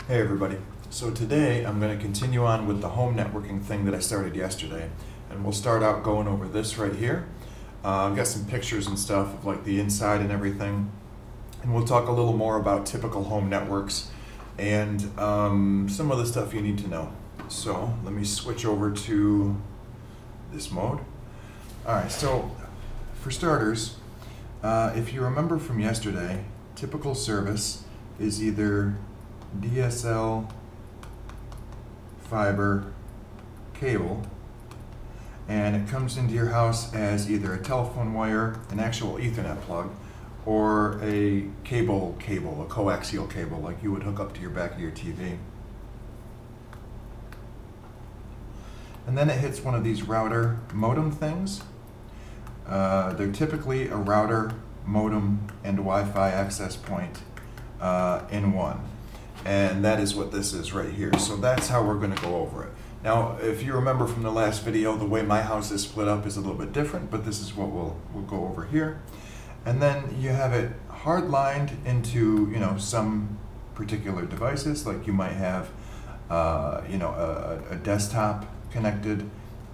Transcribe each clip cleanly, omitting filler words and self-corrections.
Hey everybody. So today I'm going to continue on with the home networking thing that I started yesterday, and we'll start out going over this right here. I've got some pictures and stuff of like the inside and everything, and we'll talk a little more about typical home networks and some of the stuff you need to know. So let me switch over to this mode. Alright, so for starters, if you remember from yesterday, typical service is either DSL, fiber, cable, and it comes into your house as either a telephone wire, an actual Ethernet plug, or a cable, a coaxial cable like you would hook up to your back of your TV. And then it hits one of these router modem things. They're typically a router, modem, and Wi-Fi access point in one. And that is what this is right here. So that's how we're going to go over it. Now, if you remember from the last video, the way my house is split up is a little bit different, but this is what we'll go over here. And then you have it hard-lined into, some particular devices, like you might have, a desktop connected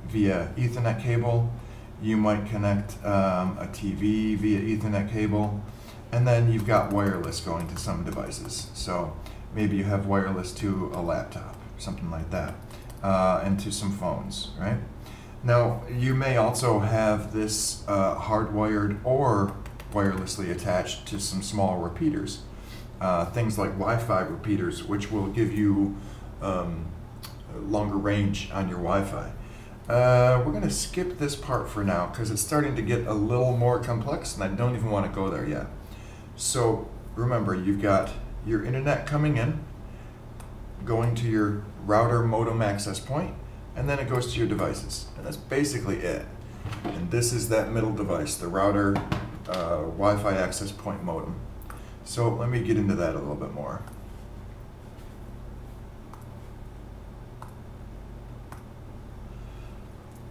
via Ethernet cable. You might connect a TV via Ethernet cable, and then you've got wireless going to some devices. So maybe you have wireless to a laptop, something like that, and to some phones, right? Now, you may also have this hardwired or wirelessly attached to some small repeaters, things like Wi-Fi repeaters, which will give you longer range on your Wi-Fi. We're going to skip this part for now because it's starting to get a little more complex and I don't even want to go there yet. So remember, you've got your internet coming in, going to your router modem access point, and then it goes to your devices. And that's basically it. And this is that middle device, the router Wi-Fi access point modem. So let me get into that a little bit more.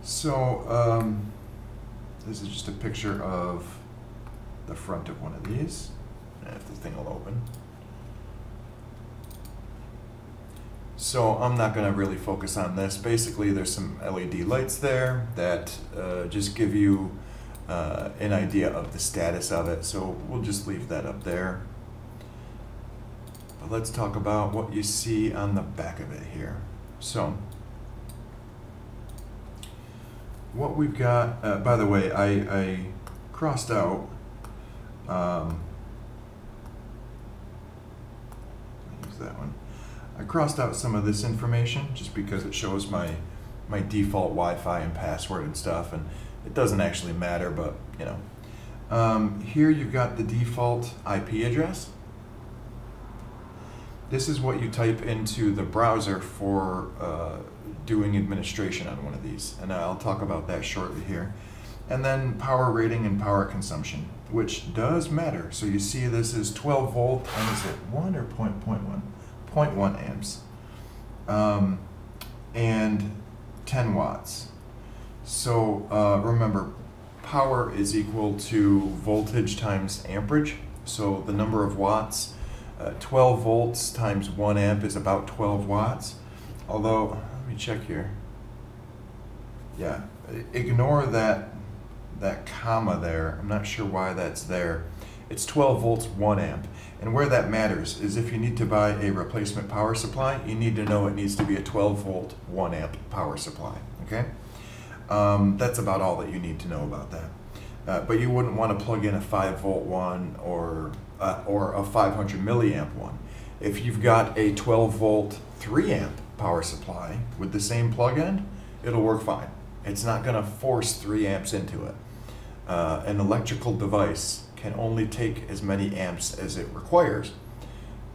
So this is just a picture of the front of one of these, if the thing will open. So I'm not going to really focus on this. Basically, there's some LED lights there that just give you an idea of the status of it. So we'll just leave that up there. But let's talk about what you see on the back of it here. So what we've got, by the way, I crossed out, use that one. I crossed out some of this information just because it shows my default Wi-Fi and password and stuff, and it doesn't actually matter, but here you've got the default IP address. This is what you type into the browser for doing administration on one of these, and I'll talk about that shortly here. And then power rating and power consumption, which does matter. So you see this is 12 volt, and is it 1 or 0.1? 0.1 amps, and 10 watts. So remember, power is equal to voltage times amperage. So the number of watts, 12 volts times 1 amp is about 12 watts. Although, let me check here. Yeah, ignore that comma there. I'm not sure why that's there. It's 12 volts, 1 amp. And where that matters is if you need to buy a replacement power supply, you need to know it needs to be a 12 volt, 1 amp power supply, okay? That's about all that you need to know about that. But you wouldn't want to plug in a 5 volt one or a 500 milliamp one. If you've got a 12 volt, 3 amp power supply with the same plug-in, it'll work fine. It's not going to force 3 amps into it. An electrical device can only take as many amps as it requires.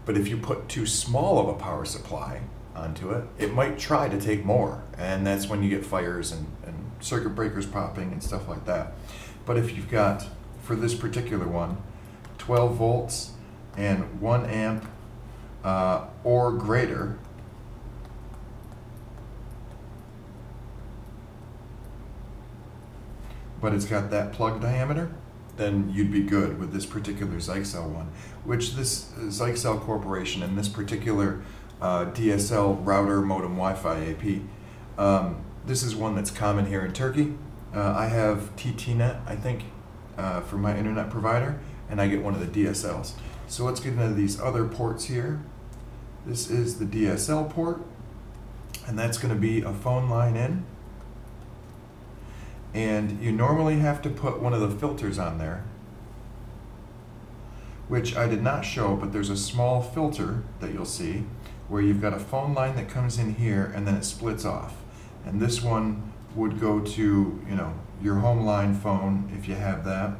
But if you put too small of a power supply onto it, it might try to take more. And that's when you get fires and circuit breakers popping and stuff like that. But if you've got, for this particular one, 12 volts and 1 amp or greater, but it's got that plug diameter, then you'd be good with this particular Zyxel one, which this Zyxel Corporation and this particular DSL router modem Wi-Fi AP. This is one that's common here in Turkey. I have TTNet, I think, for my internet provider, and I get one of the DSLs. So let's get into these other ports here. This is the DSL port, and that's going to be a phone line in. And you normally have to put one of the filters on there, which I did not show, but there's a small filter that you'll see where you've got a phone line that comes in here and then it splits off. And this one would go to, your home line phone if you have that,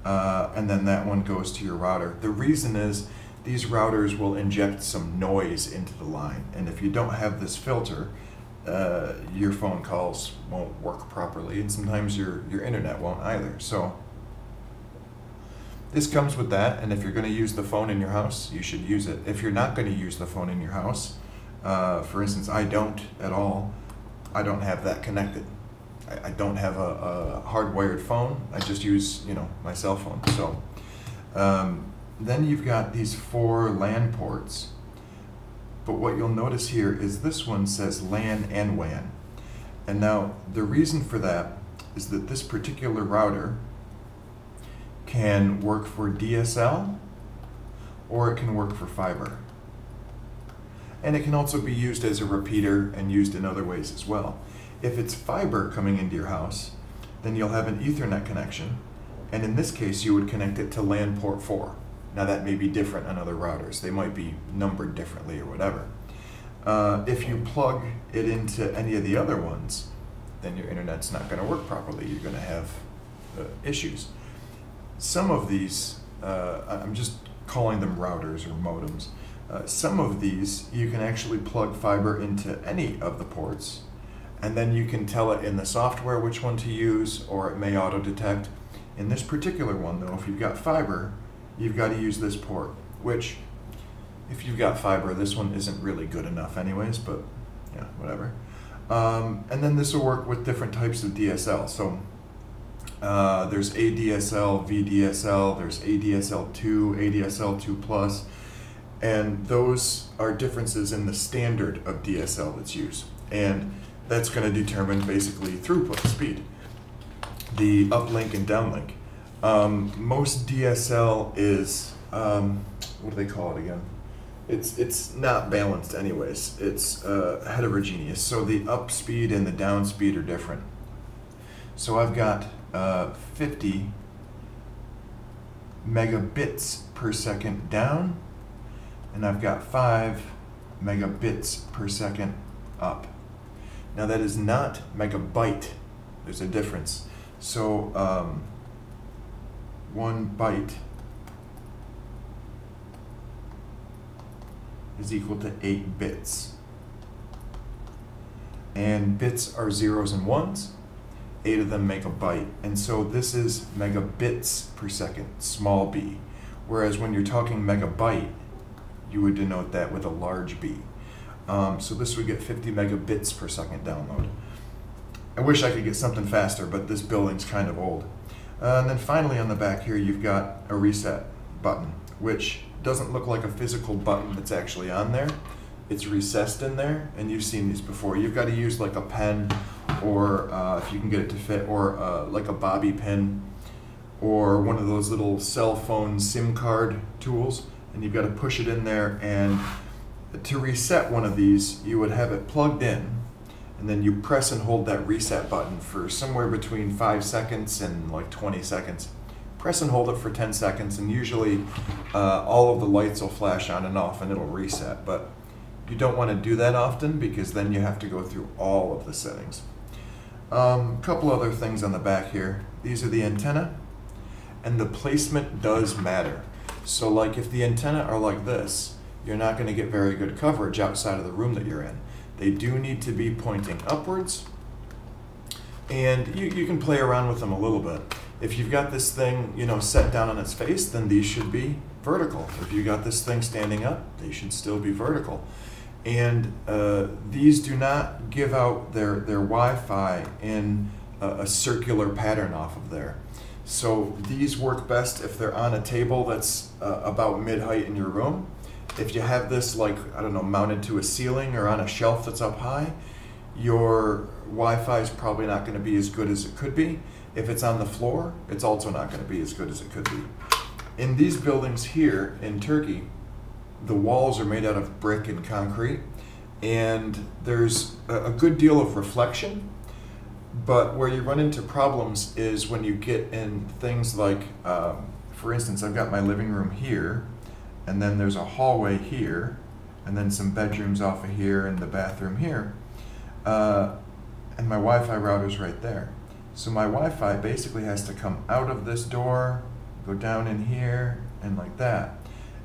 and then that one goes to your router. The reason is these routers will inject some noise into the line, and if you don't have this filter, your phone calls won't work properly, and sometimes your internet won't either. So this comes with that, and if you're going to use the phone in your house, you should use it. If you're not going to use the phone in your house, for instance, I don't at all, I don't have that connected. I don't have a hardwired phone. I just use, my cell phone. So then you've got these 4 LAN ports. But what you'll notice here is this one says LAN and WAN. And now the reason for that is that this particular router can work for DSL or it can work for fiber. And it can also be used as a repeater and used in other ways as well. If it's fiber coming into your house, then you'll have an Ethernet connection, and in this case you would connect it to LAN port 4. Now that may be different on other routers. They might be numbered differently or whatever. If you plug it into any of the other ones, then your internet's not going to work properly. You're going to have issues. Some of these, I'm just calling them routers or modems. Some of these you can actually plug fiber into any of the ports, and then you can tell it in the software which one to use, or it may auto-detect. In this particular one though, if you've got fiber, you've got to use this port, which if you've got fiber, this one isn't really good enough anyways, but yeah, whatever. And then this will work with different types of DSL. So there's ADSL, VDSL, there's ADSL2, ADSL2+, and those are differences in the standard of DSL that's used. And that's going to determine basically throughput, speed, the uplink and downlink. Most DSL is, what do they call it again? It's not balanced anyways. It's heterogeneous. So the up speed and the down speed are different. So I've got 50 megabits per second down, and I've got 5 megabits per second up. Now that is not megabyte. There's a difference. So 1 byte is equal to 8 bits. And bits are zeros and ones. 8 of them make a byte. And so this is megabits per second, small b. Whereas when you're talking megabyte, you would denote that with a large B. So this would get 50 megabits per second download. I wish I could get something faster, but this building's kind of old. And then finally on the back here, you've got a reset button, which doesn't look like a physical button that's actually on there. It's recessed in there, and you've seen these before. You've got to use like a pen, or if you can get it to fit, or like a bobby pin, or one of those little cell phone SIM card tools, and you've got to push it in there. And to reset one of these, you would have it plugged in, and then you press and hold that reset button for somewhere between 5 seconds and like 20 seconds. Press and hold it for 10 seconds, and usually all of the lights will flash on and off and it'll reset. But you don't want to do that often, because then you have to go through all of the settings. Couple other things on the back here. These are the antenna, and the placement does matter. So like if the antenna are like this, you're not going to get very good coverage outside of the room that you're in. They do need to be pointing upwards, and you can play around with them a little bit. If you've got this thing, set down on its face, then these should be vertical. If you got this thing standing up, they should still be vertical. And these do not give out their Wi-Fi in a circular pattern off of there. So these work best if they're on a table that's about mid-height in your room. If you have this, like, I don't know, mounted to a ceiling or on a shelf that's up high, your Wi-Fi is probably not going to be as good as it could be. If it's on the floor, it's also not going to be as good as it could be. In these buildings here in Turkey, the walls are made out of brick and concrete, and there's a good deal of reflection, but where you run into problems is when you get in things like, for instance, I've got my living room here, and then there's a hallway here, and then some bedrooms off of here, and the bathroom here, and my Wi-Fi router's right there. So my Wi-Fi basically has to come out of this door, go down in here, and like that.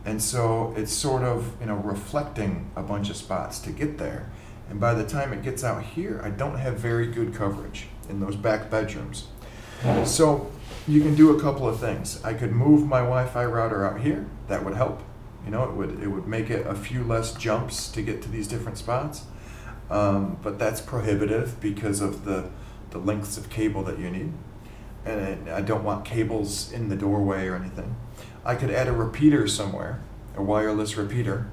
And so it's sort of, reflecting a bunch of spots to get there. And by the time it gets out here, I don't have very good coverage in those back bedrooms. So you can do a couple of things. I could move my Wi-Fi router out here. That would help. It would make it a few less jumps to get to these different spots. But that's prohibitive because of the lengths of cable that you need. And I don't want cables in the doorway or anything. I could add a repeater somewhere, a wireless repeater.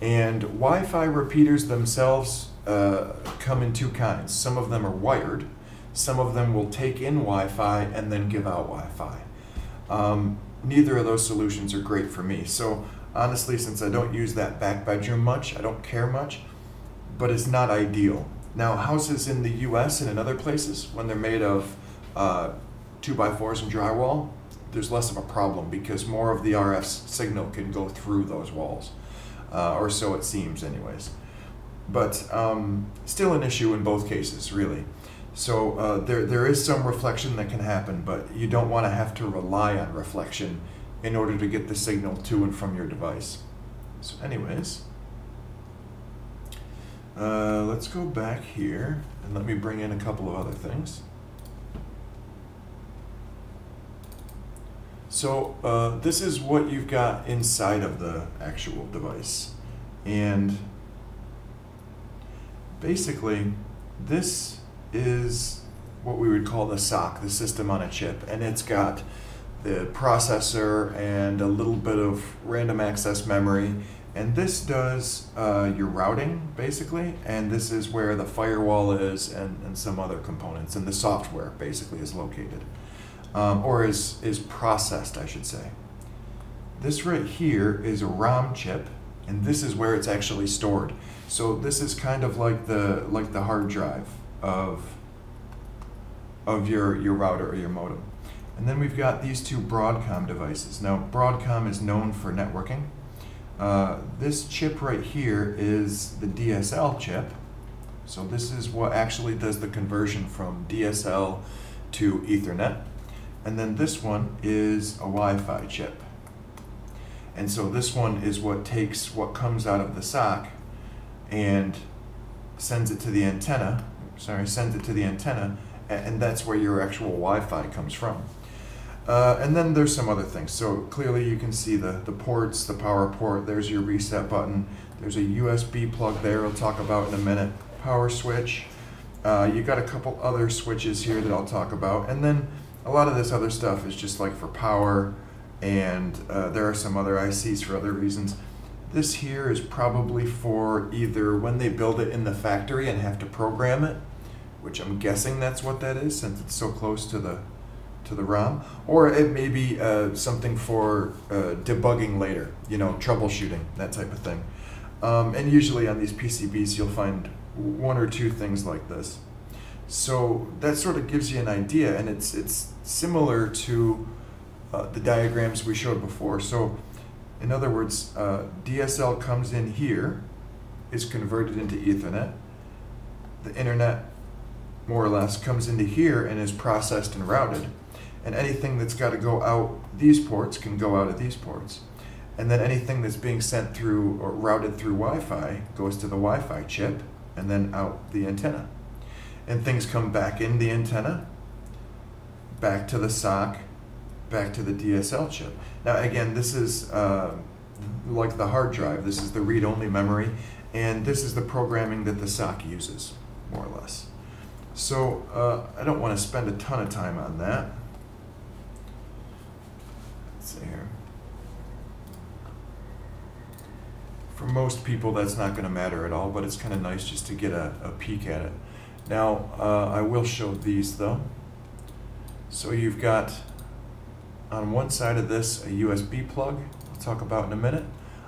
And Wi-Fi repeaters themselves come in two kinds. Some of them are wired. Some of them will take in Wi-Fi and then give out Wi-Fi. Neither of those solutions are great for me. So honestly, since I don't use that back bedroom much, I don't care much, but it's not ideal. Now, houses in the US and in other places, when they're made of 2x4s and drywall, there's less of a problem because more of the RF signal can go through those walls, or so it seems anyways. But still an issue in both cases, really. So there is some reflection that can happen, but you don't want to have to rely on reflection in order to get the signal to and from your device. So anyways, let's go back here and let me bring in a couple of other things. So this is what you've got inside of the actual device. And basically, this is what we would call the SoC, the system on a chip. And it's got the processor and a little bit of random access memory. And this does your routing, basically. And this is where the firewall is and some other components. And the software, basically, is located. Or is processed, I should say. This right here is a ROM chip, and this is where it's actually stored. So this is kind of like the hard drive of your router or your modem. And then we've got these two Broadcom devices. Now, Broadcom is known for networking. This chip right here is the DSL chip. So this is what actually does the conversion from DSL to Ethernet. And then this one is a Wi-Fi chip. And so this one is what takes what comes out of the SoC and sends it to the antenna, and that's where your actual Wi-Fi comes from. And then there's some other things. So clearly you can see the ports, the power port, there's your reset button, there's a USB plug there I'll talk about in a minute, power switch. You got a couple other switches here that I'll talk about, and then a lot of this other stuff is just like for power, and there are some other ICs for other reasons. This here is probably for either when they build it in the factory and have to program it, which I'm guessing that's what that is since it's so close to the ROM, or it may be something for debugging later, troubleshooting, that type of thing. And usually on these PCBs you'll find one or two things like this. So that sort of gives you an idea, and it's similar to the diagrams we showed before. So in other words, DSL comes in here, is converted into Ethernet. The internet, more or less, comes into here and is processed and routed. And anything that's got to go out these ports can go out of these ports. And then anything that's being sent through or routed through Wi-Fi goes to the Wi-Fi chip and then out the antenna. And things come back in the antenna, back to the SoC, back to the DSL chip. Now again, this is like the hard drive. This is the read-only memory, and this is the programming that the SoC uses, more or less. So I don't want to spend a ton of time on that. Let's see here. For most people, that's not going to matter at all, but it's kind of nice just to get a peek at it. Now, I will show these though. So you've got on one side of this a USB plug, we'll talk about in a minute.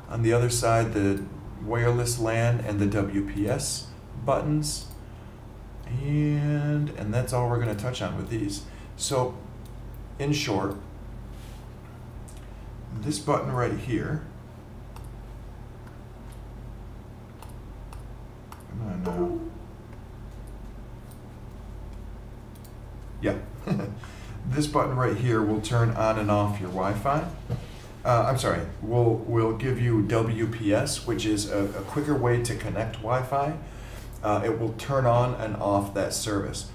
On the other side, the wireless LAN and the WPS buttons. And that's all we're going to touch on with these. So, in short, this button right here, yeah, this button right here will turn on and off your Wi-Fi. I'm sorry, will give you WPS, which is a quicker way to connect Wi-Fi. It will turn on and off that service.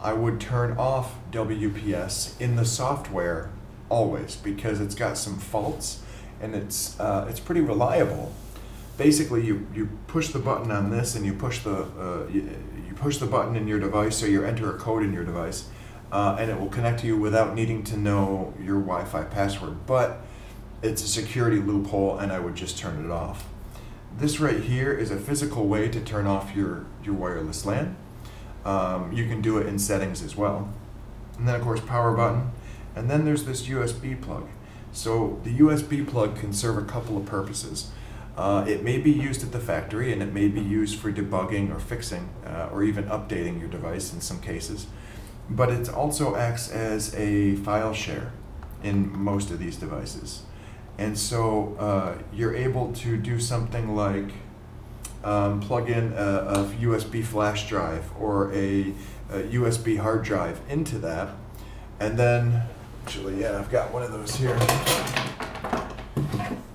I would turn off WPS in the software always because it's got some faults and it's pretty reliable. Basically, you push the button on this and you push the button in your device, or you enter a code in your device, and it will connect to you without needing to know your Wi-Fi password. But it's a security loophole, and I would just turn it off. This right here is a physical way to turn off your wireless LAN. You can do it in settings as well. And then of course power button. And then there's this USB plug. So the USB plug can serve a couple of purposes. It may be used at the factory, and it may be used for debugging or fixing or even updating your device in some cases. But it also acts as a file share in most of these devices. And so you're able to do something like plug in a USB flash drive or a USB hard drive into that, and then, actually, yeah, I've got one of those here.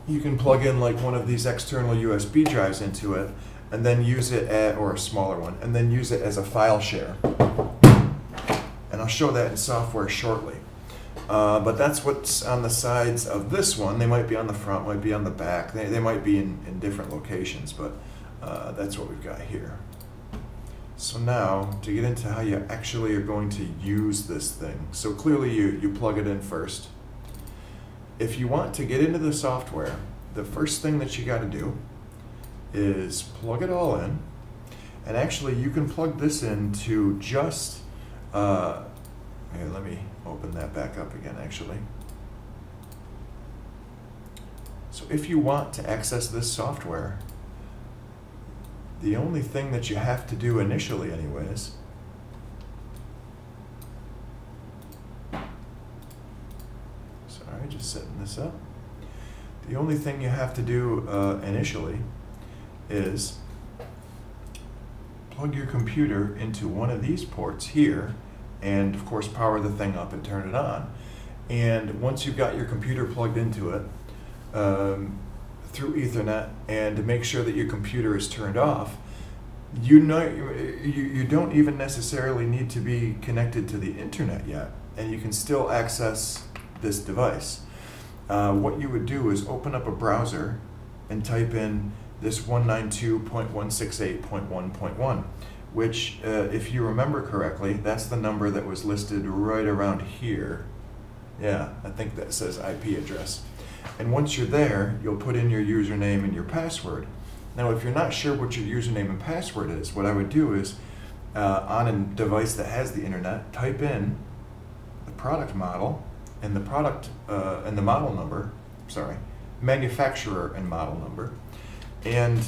You can plug in like one of these external USB drives into it, and then use it or a smaller one, and then use it as a file share. And I'll show that in software shortly. But that's what's on the sides of this one. They might be on the front, might be on the back. They might be in different locations, but that's what we've got here. So now, to get into how you actually are going to use this thing. So clearly you plug it in first. If you want to get into the software, the first thing that you got to do is plug it all in. And actually you can plug this into just, here, let me open that back up again actually. So if you want to access this software, the only thing that you have to do initially anyways just setting this up. The only thing you have to do initially is plug your computer into one of these ports here, and of course power the thing up and turn it on. And once you've got your computer plugged into it through Ethernet, and to make sure that your computer is turned off, you don't even necessarily need to be connected to the internet yet, and you can still access this device. What you would do is open up a browser and type in this 192.168.1.1, which, if you remember correctly, that's the number that was listed right around here. Yeah, I think that says IP address. And once you're there, you'll put in your username and your password. Now, if you're not sure what your username and password is, what I would do is, on a device that has the internet, type in the product model and the product and the model number, sorry, manufacturer and model number, and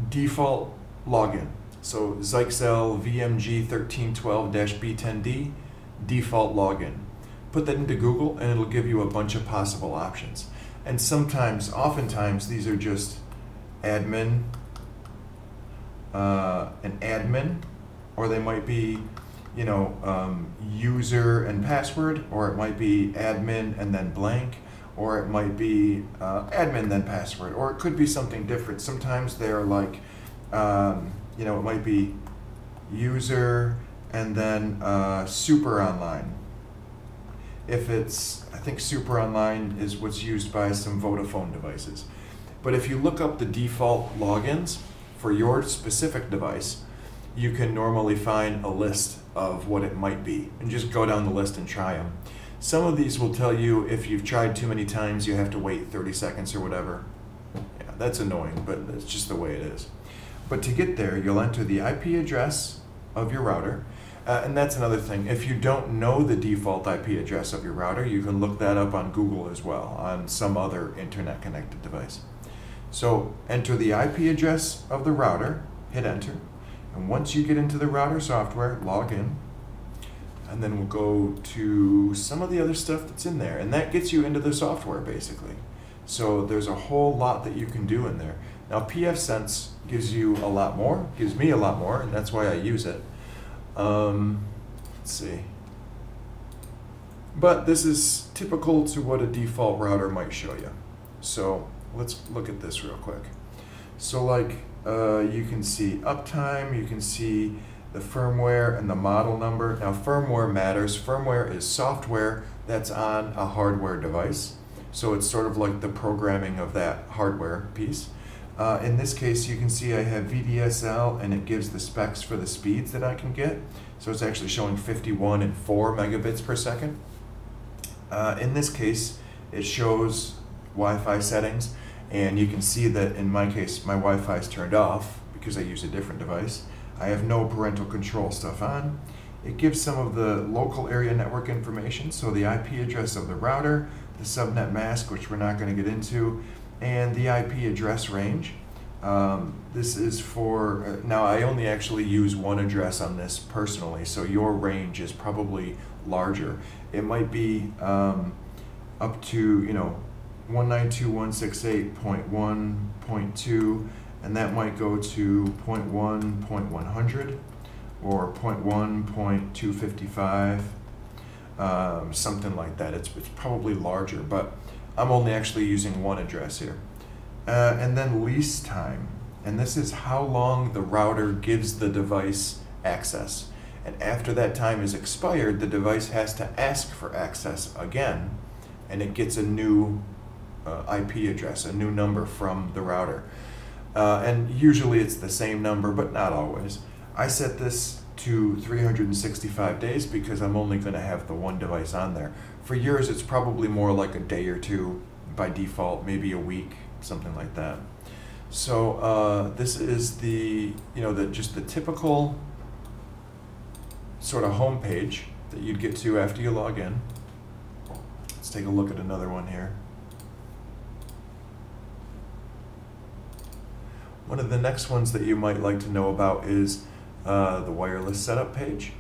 default login. So Zyxel VMG 1312-B10D, default login. Put that into Google and it'll give you a bunch of possible options. And sometimes, oftentimes, these are just admin, an admin, or they might be, you know, user and password, or it might be admin and then blank, or it might be admin then password, or it could be something different. Sometimes they're like, you know, it might be user and then super online. If it's, I think super online is what's used by some Vodafone devices. But if you look up the default logins for your specific device, you can normally find a list of what it might be, and just go down the list and try them. Some of these will tell you if you've tried too many times, you have to wait 30 seconds or whatever. That's annoying, but it's just the way it is. But to get there, you'll enter the IP address of your router. And that's another thing. If you don't know the default IP address of your router, you can look that up on Google as well, on some other internet connected device. So enter the IP address of the router, hit enter, and once you get into the router software, log in, and then we'll go to some of the other stuff that's in there, and that gets you into the software basically. So there's a whole lot that you can do in there. Now pfSense gives you a lot more, gives me a lot more, and that's why I use it. Let's see. But this is typical to what a default router might show you. So let's look at this real quick. So like you can see uptime, you can see the firmware and the model number. Now firmware matters. Firmware is software that's on a hardware device. So it's sort of like the programming of that hardware piece. In this case, you can see I have VDSL, and it gives the specs for the speeds that I can get. So it's actually showing 51 and 4 megabits per second. In this case, it shows Wi-Fi settings, and you can see that in my case, my Wi-Fi is turned off because I use a different device. I have no parental control stuff on. It gives some of the local area network information, so the IP address of the router, the subnet mask, which we're not going to get into, and the IP address range. This is for, now I only actually use one address on this personally, so your range is probably larger. It might be up to, 192.168.1.2, and that might go to 0.1.100 or 0.1.255, something like that. It's probably larger, but I'm only actually using one address here. And then lease time, and this is how long the router gives the device access. And after that time is expired, the device has to ask for access again, and it gets a new IP address, a new number from the router. And usually it's the same number, but not always. I set this to 365 days because I'm only going to have the one device on there. For yours, it's probably more like a day or two by default, maybe a week, something like that. So this is the, just the typical sort of home page that you'd get to after you log in. Let's take a look at another one here. One of the next ones that you might like to know about is the wireless setup page.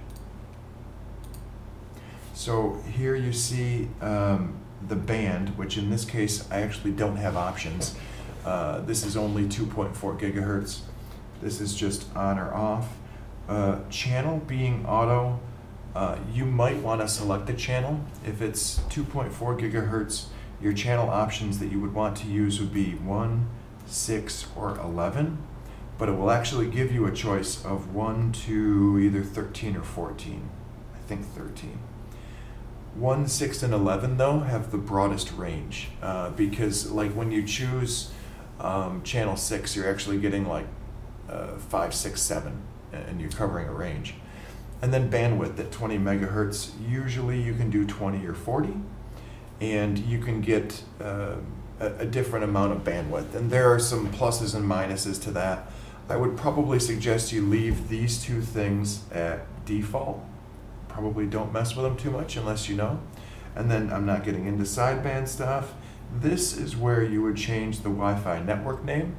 So here you see the band, which in this case I actually don't have options. This is only 2.4 gigahertz. This is just on or off. Channel being auto, you might want to select a channel. If it's 2.4 gigahertz, your channel options that you would want to use would be 1, 6, or 11, but it will actually give you a choice of 1 to either 13 or 14. I think 13. 1, 6, and 11 though have the broadest range because like when you choose channel 6, you're actually getting like 5, 6, 7, and you're covering a range. And then bandwidth at 20 megahertz, usually you can do 20 or 40, and you can get a different amount of bandwidth. And there are some pluses and minuses to that. I would probably suggest you leave these two things at default. Probably don't mess with them too much unless you know. And then I'm not getting into sideband stuff. This is where you would change the Wi-Fi network name.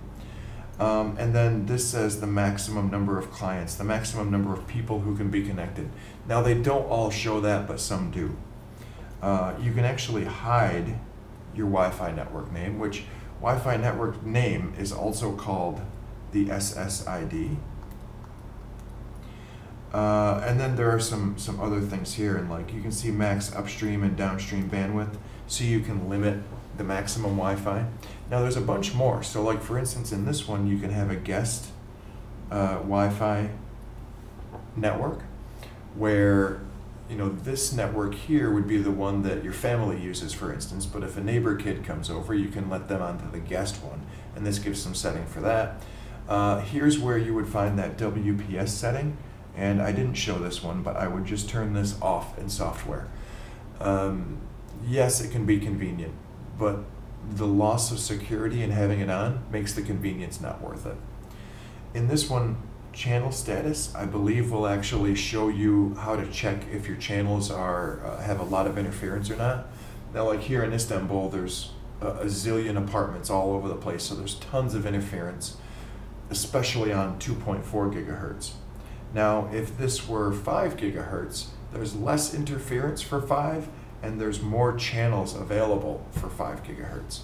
And then this says the maximum number of clients, the maximum number of people who can be connected. Now they don't all show that, but some do. You can actually hide your Wi-Fi network name, which Wi-Fi network name is also called the SSID. And then there are some other things here, and like you can see max upstream and downstream bandwidth, so you can limit the maximum Wi-Fi. Now there's a bunch more. So like for instance in this one you can have a guest Wi-Fi network where this network here would be the one that your family uses, for instance, but if a neighbor kid comes over, you can let them onto the guest one, and this gives some setting for that. Here's where you would find that WPS setting, and I didn't show this one, but I would just turn this off in software. Yes, it can be convenient, but the loss of security in having it on makes the convenience not worth it. In this one, channel status, I believe, will actually show you how to check if your channels are have a lot of interference or not. Now, like here in Istanbul, there's a zillion apartments all over the place, so there's tons of interference, especially on 2.4 gigahertz. Now, if this were 5 gigahertz, there's less interference for 5, and there's more channels available for 5 gigahertz.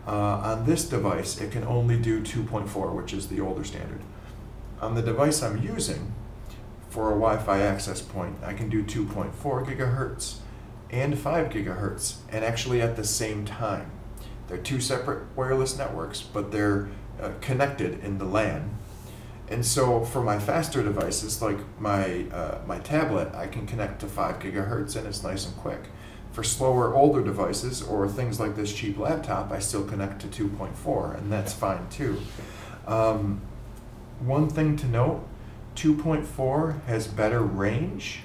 On this device, it can only do 2.4, which is the older standard. On the device I'm using, for a Wi-Fi access point, I can do 2.4 gigahertz and 5 gigahertz, and actually at the same time. They're two separate wireless networks, but they're connected in the LAN. And so for my faster devices, like my tablet, I can connect to 5 gigahertz and it's nice and quick. For slower, older devices, or things like this cheap laptop, I still connect to 2.4, and that's fine too. One thing to note, 2.4 has better range,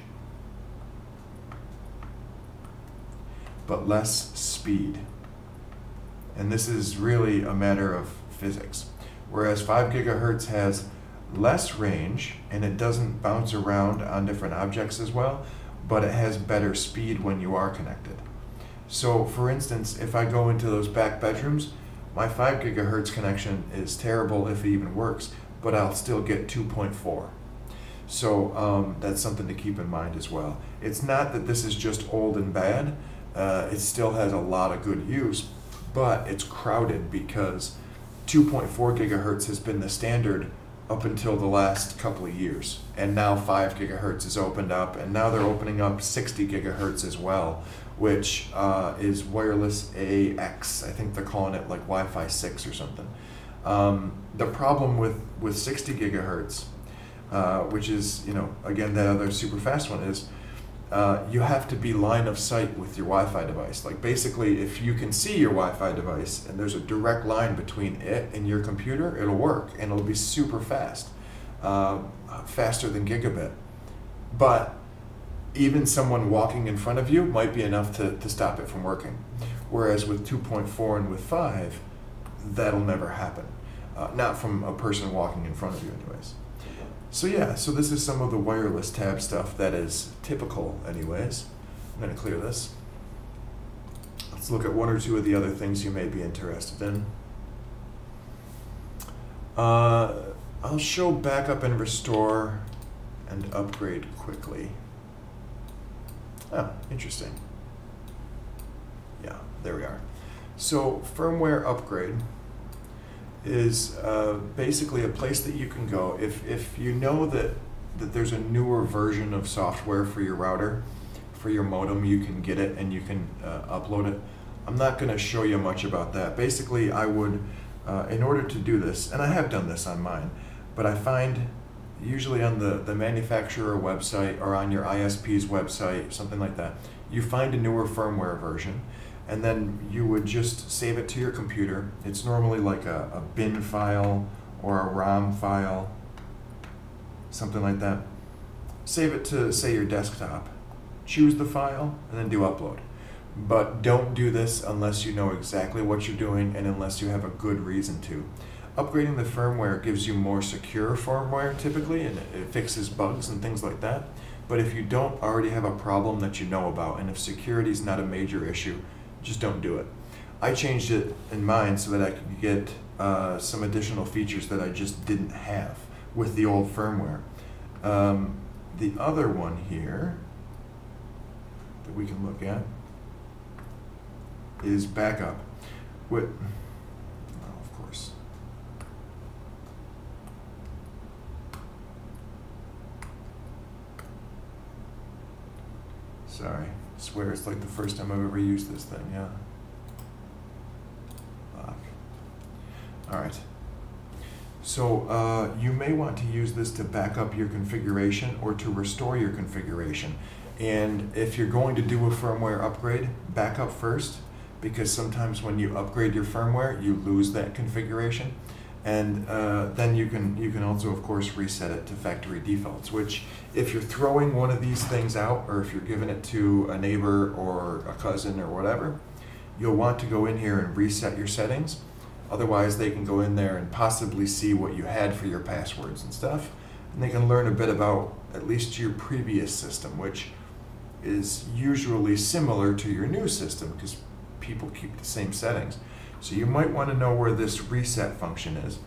but less speed. And this is really a matter of physics. Whereas 5 gigahertz has less range, and it doesn't bounce around on different objects as well, but it has better speed when you are connected. So for instance, if I go into those back bedrooms, my 5 gigahertz connection is terrible if it even works, but I'll still get 2.4. So that's something to keep in mind as well. It's not that this is just old and bad. It still has a lot of good use, but it's crowded because 2.4 gigahertz has been the standard up until the last couple of years. And now 5 gigahertz is opened up, and now they're opening up 60 gigahertz as well, which is wireless AX. I think they're calling it like Wi-Fi 6 or something. The problem with 60 gigahertz, which is, again, that other super fast one, is you have to be line of sight with your Wi-Fi device. Like basically, if you can see your Wi-Fi device and there's a direct line between it and your computer, it'll work and it'll be super fast, faster than gigabit. But even someone walking in front of you might be enough to stop it from working. Whereas with 2.4 and with 5, that'll never happen. Not from a person walking in front of you anyways. So yeah, so this is some of the wireless tab stuff that is typical anyways. I'm going to clear this. Let's look at one or two of the other things you may be interested in. I'll show backup and restore and upgrade quickly. Oh, interesting. Yeah, there we are. So firmware upgrade is basically a place that you can go if you know that there's a newer version of software for your router, for your modem. You can get it and you can upload it. I'm not going to show you much about that. Basically, I would, in order to do this, and I have done this on mine, but I find usually on the manufacturer website or on your ISP's website, something like that, you find a newer firmware version, and then you would just save it to your computer. It's normally like a bin file or a ROM file, something like that. Save it to, say, your desktop. Choose the file and then do upload. But don't do this unless you know exactly what you're doing and unless you have a good reason to. Upgrading the firmware gives you more secure firmware typically, and it fixes bugs and things like that. But if you don't already have a problem that you know about, and if security is not a major issue, just don't do it. I changed it in mine so that I could get some additional features that I just didn't have with the old firmware. The other one here that we can look at is backup. Of course. Sorry, I swear it's like the first time I've ever used this thing, yeah. Fuck. Alright. So you may want to use this to back up your configuration or to restore your configuration. And if you're going to do a firmware upgrade, back up first, because sometimes when you upgrade your firmware, you lose that configuration. And then you can also, of course, reset it to factory defaults, which if you're throwing one of these things out, or if you're giving it to a neighbor or a cousin or whatever, you'll want to go in here and reset your settings. Otherwise, they can go in there and possibly see what you had for your passwords and stuff. And they can learn a bit about at least your previous system, which is usually similar to your new system because people keep the same settings. So you might want to know where this reset function is.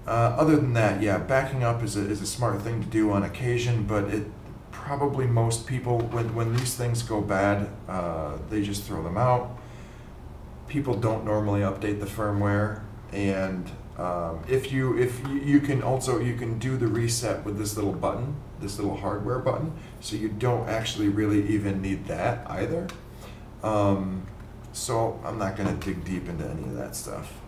Other than that, yeah, backing up is a smart thing to do on occasion, but it probably most people, when these things go bad, they just throw them out. People don't normally update the firmware, and if you can do the reset with this little button, this little hardware button, so you don't actually really even need that either. So I'm not going to dig deep into any of that stuff.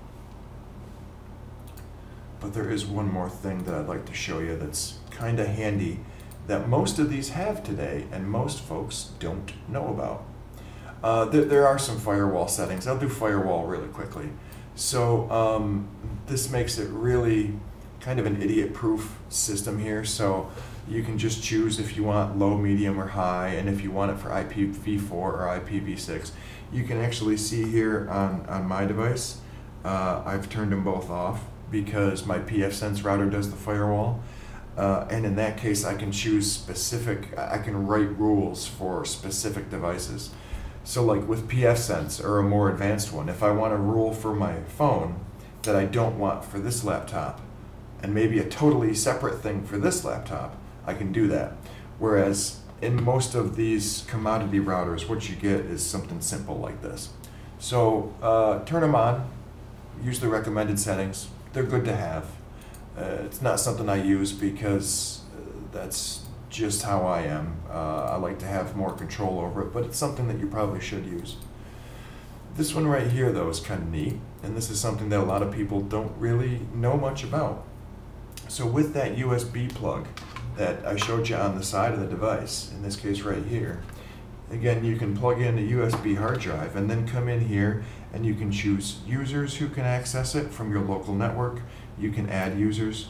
But there is one more thing that I'd like to show you that's kind of handy that most of these have today and most folks don't know about. There are some firewall settings. I'll do firewall really quickly. So this makes it really kind of an idiot-proof system here. So you can just choose if you want low, medium, or high, and if you want it for IPv4 or IPv6. You can actually see here on my device, I've turned them both off because my pfSense router does the firewall. And in that case, I can choose specific, I can write rules for specific devices. So like with pfSense or a more advanced one, if I want a rule for my phone that I don't want for this laptop, and maybe a totally separate thing for this laptop, I can do that. Whereas in most of these commodity routers, what you get is something simple like this. So turn them on, use the recommended settings. They're good to have. It's not something I use because that's just how I am. I like to have more control over it, but it's something that you probably should use. This one right here, though, is kind of neat, and this is something that a lot of people don't really know much about. So with that USB plug that I showed you on the side of the device, in this case right here, again, you can plug in a USB hard drive and then come in here and you can choose users who can access it from your local network. You can add users,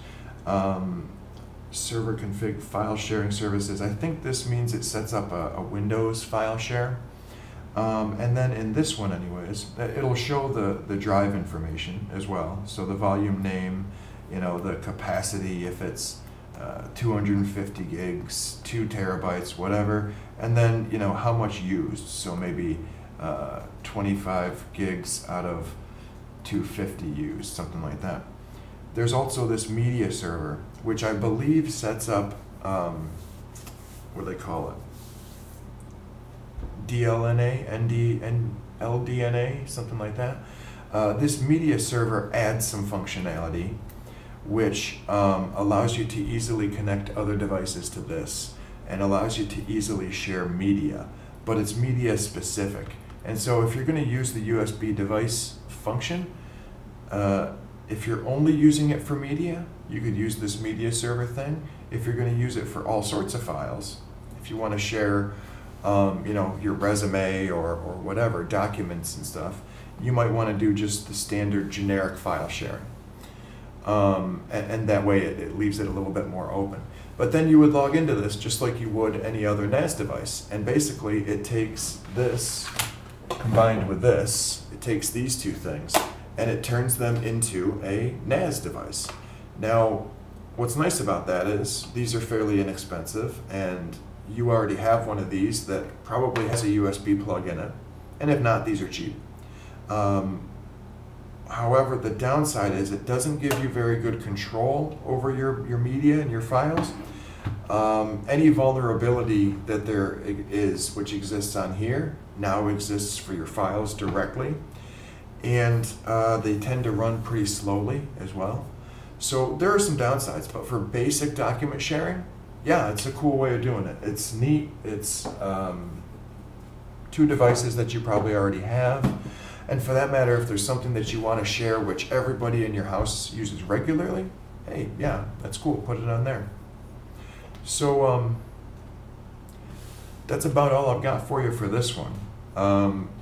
server config, file sharing services. I think this means it sets up a Windows file share. And then in this one anyways, it'll show the drive information as well. So the volume name, you know, the capacity, if it's 250 gigs, 2 terabytes, whatever, and then, you know, how much used. So maybe 25 gigs out of 250 used, something like that. There's also this media server, which I believe sets up, what do they call it? DLNA, LDNA, something like that. This media server adds some functionality which allows you to easily connect other devices to this and allows you to easily share media, but it's media specific. And so if you're going to use the USB device function, if you're only using it for media, you could use this media server thing. If you're going to use it for all sorts of files, if you want to share you know, your resume or whatever, documents and stuff, you might want to do just the standard generic file sharing. And that way it leaves it a little bit more open. But then you would log into this just like you would any other NAS device. And basically it takes this combined with this, it takes these two things and it turns them into a NAS device. Now, what's nice about that is these are fairly inexpensive and you already have one of these that probably has a USB plug in it. And if not, these are cheap. However, the downside is it doesn't give you very good control over your media and your files. Any vulnerability that there is, which exists on here, now exists for your files directly. And they tend to run pretty slowly as well. So there are some downsides, but for basic document sharing, yeah, it's a cool way of doing it. It's neat. It's 2 devices that you probably already have. And for that matter, if there's something that you want to share which everybody in your house uses regularly, hey, yeah, that's cool. Put it on there. So that's about all I've got for you for this one.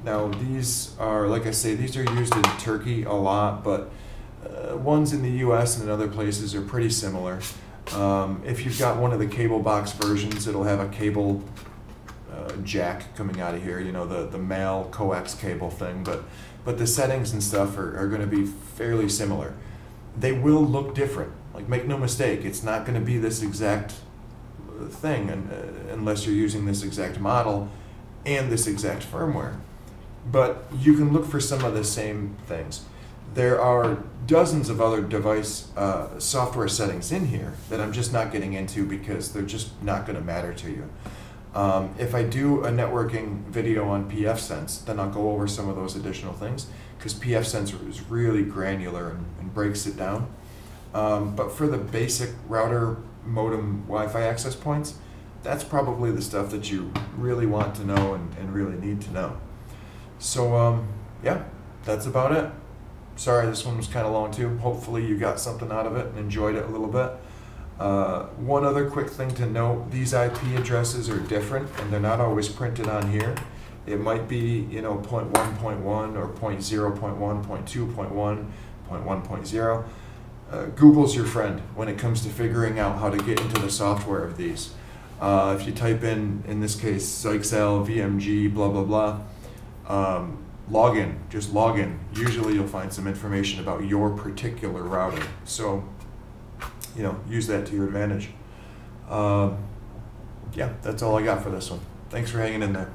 Now these are, like I say, these are used in Turkey a lot, but ones in the US and in other places are pretty similar. If you've got one of the cable box versions, it'll have a cable jack coming out of here, you know, the male coax cable thing, but the settings and stuff are going to be fairly similar. They will look different. Like, make no mistake, it's not going to be this exact thing unless you're using this exact model and this exact firmware. But you can look for some of the same things. There are dozens of other device software settings in here that I'm just not getting into because they're just not going to matter to you. If I do a networking video on pfSense, then I'll go over some of those additional things because pfSense is really granular and breaks it down. But for the basic router modem Wi-Fi access points, that's probably the stuff that you really want to know and really need to know. So yeah, that's about it. Sorry, this one was kind of long too. Hopefully you got something out of it and enjoyed it a little bit. One other quick thing to note, these IP addresses are different and they're not always printed on here. It might be, you know, 0.1.1 or 0.0.1, 0.2.1, 0.1.0. Google's your friend when it comes to figuring out how to get into the software of these. If you type in this case, Zyxel, VMG, blah, blah, blah, log in, just log in. Usually you'll find some information about your particular router. So, you know, use that to your advantage. Yeah, that's all I got for this one. Thanks for hanging in there.